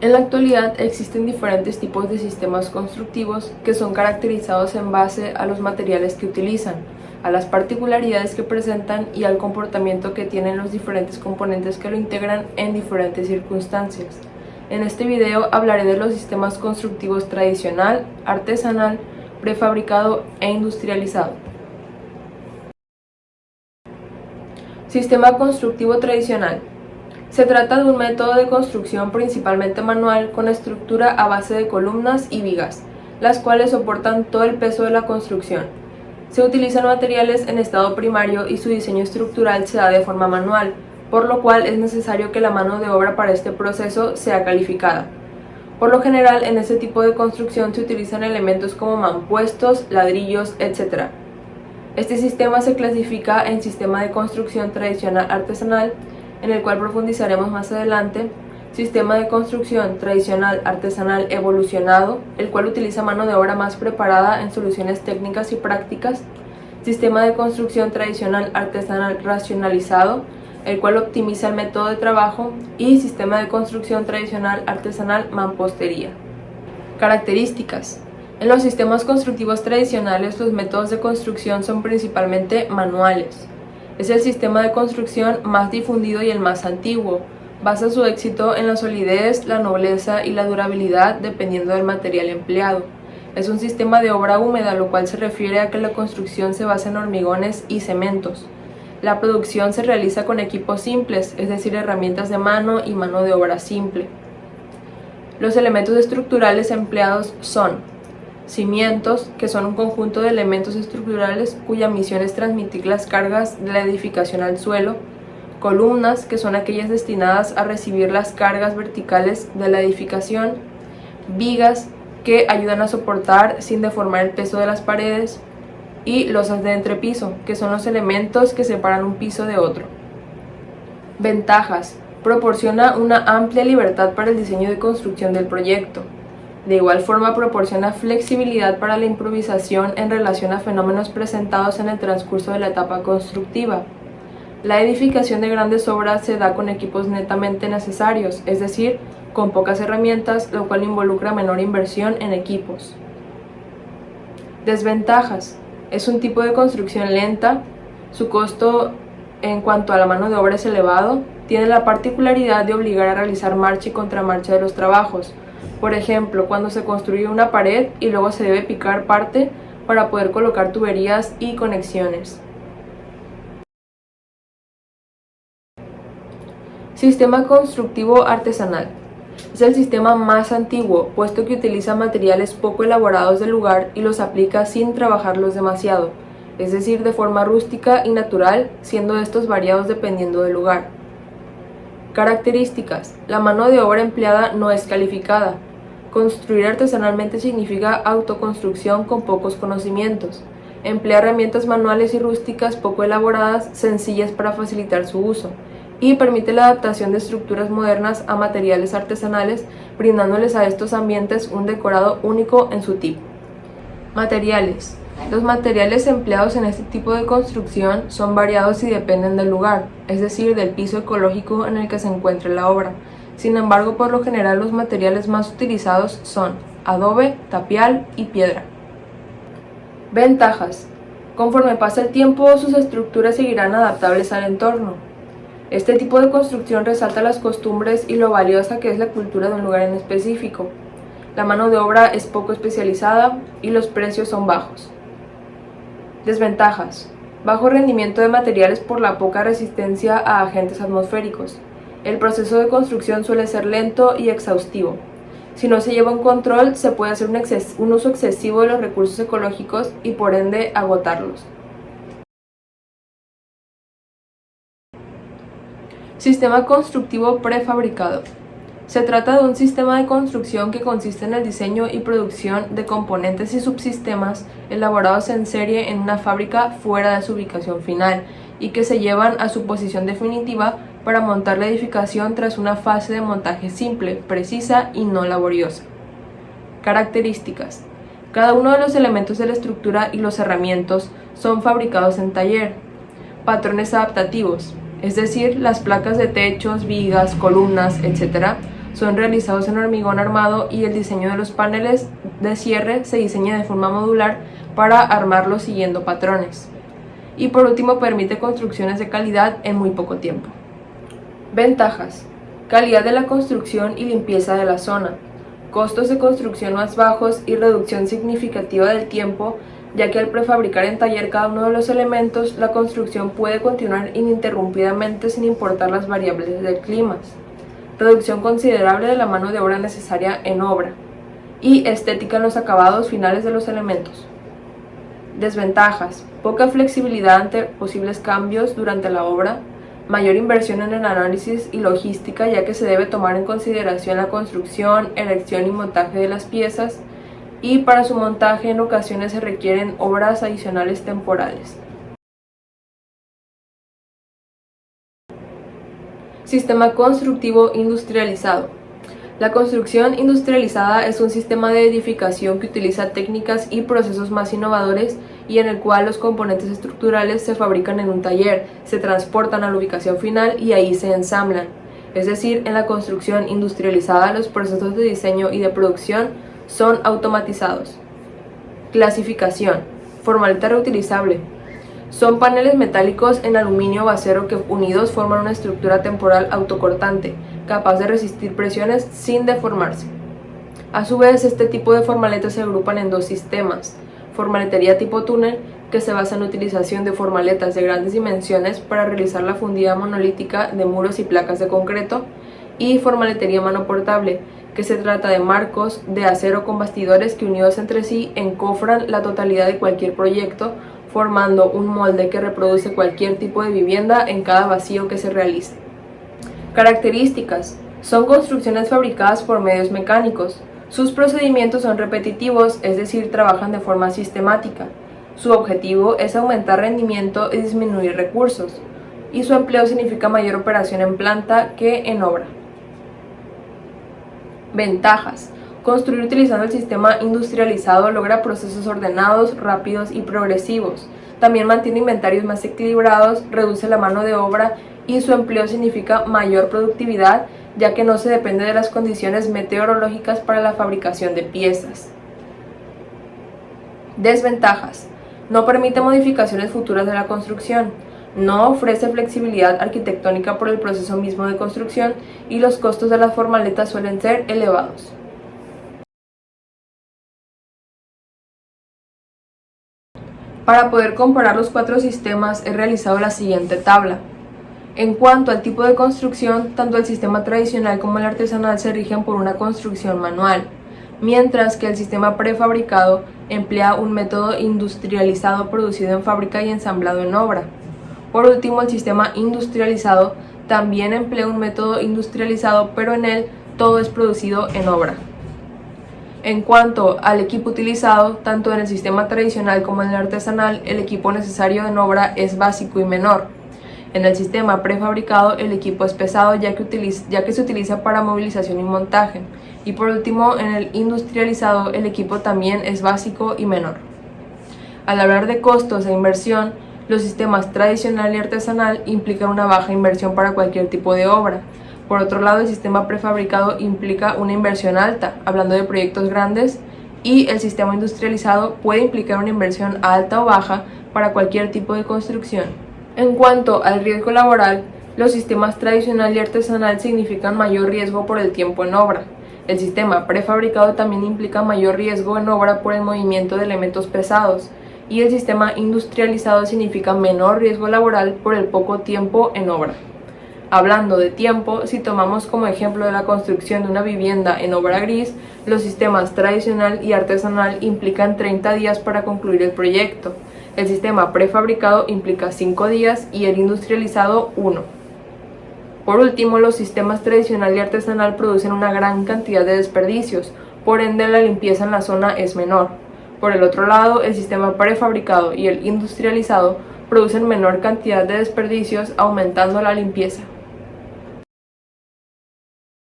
En la actualidad existen diferentes tipos de sistemas constructivos que son caracterizados en base a los materiales que utilizan, a las particularidades que presentan y al comportamiento que tienen los diferentes componentes que lo integran en diferentes circunstancias. En este video hablaré de los sistemas constructivos tradicional, artesanal, prefabricado e industrializado. Sistema constructivo tradicional. Se trata de un método de construcción principalmente manual con estructura a base de columnas y vigas, las cuales soportan todo el peso de la construcción. Se utilizan materiales en estado primario y su diseño estructural se da de forma manual, por lo cual es necesario que la mano de obra para este proceso sea calificada. Por lo general, en este tipo de construcción se utilizan elementos como mampuestos, ladrillos, etc. Este sistema se clasifica en sistema de construcción tradicional artesanal, en el cual profundizaremos más adelante, sistema de construcción tradicional artesanal evolucionado, el cual utiliza mano de obra más preparada en soluciones técnicas y prácticas, sistema de construcción tradicional artesanal racionalizado, el cual optimiza el método de trabajo, y sistema de construcción tradicional artesanal mampostería. Características. En los sistemas constructivos tradicionales, los métodos de construcción son principalmente manuales. Es el sistema de construcción más difundido y el más antiguo. Basa su éxito en la solidez, la nobleza y la durabilidad dependiendo del material empleado. Es un sistema de obra húmeda, lo cual se refiere a que la construcción se basa en hormigones y cementos. La producción se realiza con equipos simples, es decir, herramientas de mano y mano de obra simple. Los elementos estructurales empleados son cimientos, que son un conjunto de elementos estructurales cuya misión es transmitir las cargas de la edificación al suelo. Columnas, que son aquellas destinadas a recibir las cargas verticales de la edificación. Vigas, que ayudan a soportar sin deformar el peso de las paredes. Y losas de entrepiso, que son los elementos que separan un piso de otro. Ventajas. Proporciona una amplia libertad para el diseño de construcción del proyecto. De igual forma, proporciona flexibilidad para la improvisación en relación a fenómenos presentados en el transcurso de la etapa constructiva. La edificación de grandes obras se da con equipos netamente necesarios, es decir, con pocas herramientas, lo cual involucra menor inversión en equipos. Desventajas. Es un tipo de construcción lenta, su costo en cuanto a la mano de obra es elevado, tiene la particularidad de obligar a realizar marcha y contramarcha de los trabajos. Por ejemplo, cuando se construye una pared y luego se debe picar parte para poder colocar tuberías y conexiones. Sistema constructivo artesanal. Es el sistema más antiguo, puesto que utiliza materiales poco elaborados del lugar y los aplica sin trabajarlos demasiado, es decir, de forma rústica y natural, siendo estos variados dependiendo del lugar. Características. La mano de obra empleada no es calificada. Construir artesanalmente significa autoconstrucción con pocos conocimientos. Emplea herramientas manuales y rústicas poco elaboradas, sencillas para facilitar su uso, y permite la adaptación de estructuras modernas a materiales artesanales, brindándoles a estos ambientes un decorado único en su tipo. Materiales. Los materiales empleados en este tipo de construcción son variados y dependen del lugar, es decir, del piso ecológico en el que se encuentre la obra. Sin embargo, por lo general los materiales más utilizados son adobe, tapial y piedra. Ventajas. Conforme pasa el tiempo, sus estructuras seguirán adaptables al entorno. Este tipo de construcción resalta las costumbres y lo valiosa que es la cultura de un lugar en específico. La mano de obra es poco especializada y los precios son bajos. Desventajas. Bajo rendimiento de materiales por la poca resistencia a agentes atmosféricos. El proceso de construcción suele ser lento y exhaustivo. Si no se lleva un control, se puede hacer un uso excesivo de los recursos ecológicos y por ende agotarlos. Sistema constructivo prefabricado. Se trata de un sistema de construcción que consiste en el diseño y producción de componentes y subsistemas elaborados en serie en una fábrica fuera de su ubicación final y que se llevan a su posición definitiva para montar la edificación tras una fase de montaje simple, precisa y no laboriosa. Características. Cada uno de los elementos de la estructura y los herramientas son fabricados en taller. Patrones adaptativos, es decir, las placas de techos, vigas, columnas, etc., son realizados en hormigón armado y el diseño de los paneles de cierre se diseña de forma modular para armarlos siguiendo patrones. Y por último, permite construcciones de calidad en muy poco tiempo. Ventajas: calidad de la construcción y limpieza de la zona, costos de construcción más bajos y reducción significativa del tiempo, ya que al prefabricar en taller cada uno de los elementos, la construcción puede continuar ininterrumpidamente sin importar las variables del clima. Reducción considerable de la mano de obra necesaria en obra y estética en los acabados finales de los elementos. Desventajas: poca flexibilidad ante posibles cambios durante la obra, mayor inversión en el análisis y logística, ya que se debe tomar en consideración la construcción, erección y montaje de las piezas, y para su montaje en ocasiones se requieren obras adicionales temporales. Sistema constructivo industrializado. La construcción industrializada es un sistema de edificación que utiliza técnicas y procesos más innovadores y en el cual los componentes estructurales se fabrican en un taller, se transportan a la ubicación final y ahí se ensamblan. Es decir, en la construcción industrializada los procesos de diseño y de producción son automatizados. Clasificación. Formaleta reutilizable. Son paneles metálicos en aluminio o acero que unidos forman una estructura temporal autocortante, capaz de resistir presiones sin deformarse. A su vez, este tipo de formaletas se agrupan en dos sistemas: formaletería tipo túnel, que se basa en la utilización de formaletas de grandes dimensiones para realizar la fundida monolítica de muros y placas de concreto, y formaletería manoportable, que se trata de marcos de acero con bastidores que unidos entre sí encofran la totalidad de cualquier proyecto, formando un molde que reproduce cualquier tipo de vivienda en cada vacío que se realice. Características: son construcciones fabricadas por medios mecánicos. Sus procedimientos son repetitivos, es decir, trabajan de forma sistemática. Su objetivo es aumentar rendimiento y disminuir recursos, y su empleo significa mayor operación en planta que en obra. Ventajas: construir utilizando el sistema industrializado logra procesos ordenados, rápidos y progresivos. También mantiene inventarios más equilibrados, reduce la mano de obra y su empleo significa mayor productividad, ya que no se depende de las condiciones meteorológicas para la fabricación de piezas. Desventajas: no permite modificaciones futuras de la construcción, no ofrece flexibilidad arquitectónica por el proceso mismo de construcción y los costos de las formaletas suelen ser elevados. Para poder comparar los cuatro sistemas he realizado la siguiente tabla. En cuanto al tipo de construcción, tanto el sistema tradicional como el artesanal se rigen por una construcción manual, mientras que el sistema prefabricado emplea un método industrializado producido en fábrica y ensamblado en obra. Por último, el sistema industrializado también emplea un método industrializado, pero en él todo es producido en obra. En cuanto al equipo utilizado, tanto en el sistema tradicional como en el artesanal, el equipo necesario en obra es básico y menor. En el sistema prefabricado, el equipo es pesado ya que se utiliza para movilización y montaje. Y por último, en el industrializado, el equipo también es básico y menor. Al hablar de costos e inversión, los sistemas tradicional y artesanal implican una baja inversión para cualquier tipo de obra. Por otro lado, el sistema prefabricado implica una inversión alta, hablando de proyectos grandes, y el sistema industrializado puede implicar una inversión alta o baja para cualquier tipo de construcción. En cuanto al riesgo laboral, los sistemas tradicional y artesanal significan mayor riesgo por el tiempo en obra. El sistema prefabricado también implica mayor riesgo en obra por el movimiento de elementos pesados, y el sistema industrializado significa menor riesgo laboral por el poco tiempo en obra. Hablando de tiempo, si tomamos como ejemplo de la construcción de una vivienda en obra gris, los sistemas tradicional y artesanal implican 30 días para concluir el proyecto. El sistema prefabricado implica 5 días y el industrializado 1. Por último, los sistemas tradicional y artesanal producen una gran cantidad de desperdicios, por ende la limpieza en la zona es menor. Por el otro lado, el sistema prefabricado y el industrializado producen menor cantidad de desperdicios, aumentando la limpieza.